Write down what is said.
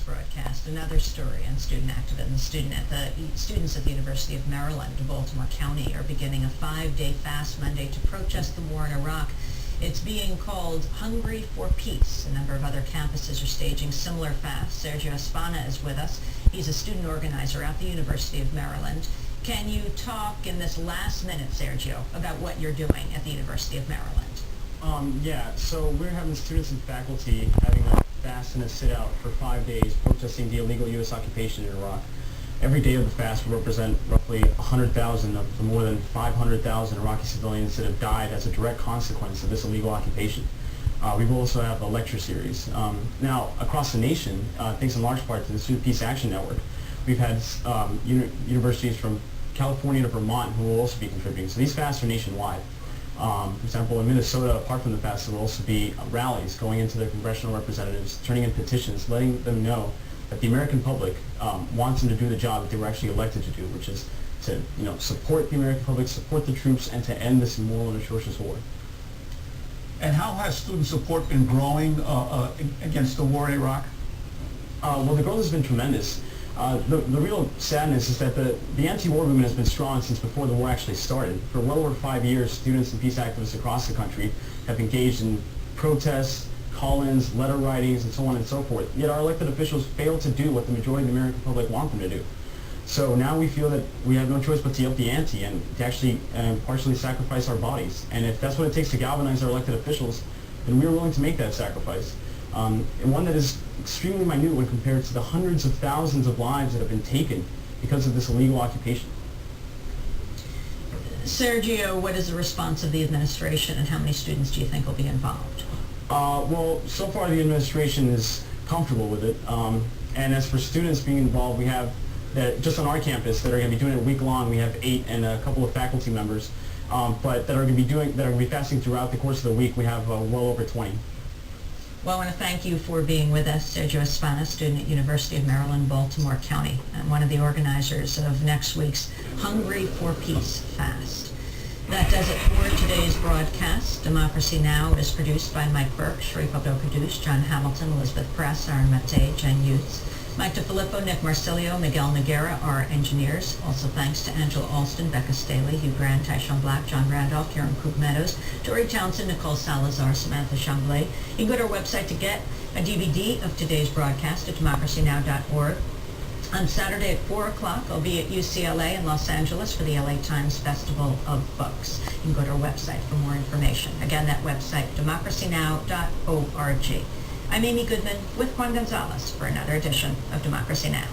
broadcast, another story on student activism. Students at the University of Maryland, Baltimore County, are beginning a 5-day fast Monday to protest the war in Iraq. It's being called Hungry for Peace. A number of other campuses are staging similar fasts. Sergio Espana is with us. He's a student organizer at the University of Maryland. Can you talk in this last minute, Sergio, about what you're doing at the University of Maryland? Yeah, so we're having students and faculty having a fast and a sit-out for 5 days protesting the illegal U.S. occupation in Iraq. Every day of the fast will represent roughly 100,000 of the more than 500,000 Iraqi civilians that have died as a direct consequence of this illegal occupation. We will also have a lecture series. Now, across the nation, thanks in large part to the Student Peace Action Network, we've had universities from California to Vermont who will also be contributing. So these fasts are nationwide. For example, in Minnesota, apart from the fast, there will also be rallies going into their congressional representatives, turning in petitions, letting them know that the American public wants them to do the job that they were actually elected to do, which is to support the American public, support the troops, and to end this immoral and atrocious war. And how has student support been growing against the war in Iraq? Well, the growth has been tremendous. The real sadness is that the anti-war movement has been strong since before the war actually started. For well over 5 years, students and peace activists across the country have engaged in protests, call-ins, letter writings, and so on and so forth. Yet our elected officials fail to do what the majority of the American public want them to do. So now we feel that we have no choice but to up the ante and to actually partially sacrifice our bodies. And if that's what it takes to galvanize our elected officials, then we're willing to make that sacrifice. And one that is extremely minute when compared to the hundreds of thousands of lives that have been taken because of this illegal occupation. Sergio, what is the response of the administration, and how many students do you think will be involved? Well, so far the administration is comfortable with it. And as for students being involved, we have that just on our campus that are going to be doing it a week long. We have 8 and a couple of faculty members, but that are going to be fasting throughout the course of the week. We have well over 20. Well, I want to thank you for being with us, Sergio Espana, student at University of Maryland, Baltimore County, and one of the organizers of next week's Hungry for Peace Fast. That does it for today's broadcast. Democracy Now! Is produced by Mike Burke, Sharif Abdel-Kadush, John Hamilton, Elizabeth Press, Aaron Mate, Jen Utz, Mike DeFilippo, Nick Marsilio, Miguel Noguera, our engineers. Also thanks to Angela Alston, Becca Staley, Hugh Grant, Tyshawn Black, John Randolph, Karen Coop Meadows, Tori Townsend, Nicole Salazar, Samantha Chamblay. You can go to our website to get a DVD of today's broadcast at democracynow.org. On Saturday at 4 o'clock, I'll be at UCLA in Los Angeles for the LA Times Festival of Books. You can go to our website for more information. Again, that website, democracynow.org. I'm Amy Goodman with Juan Gonzalez for another edition of Democracy Now!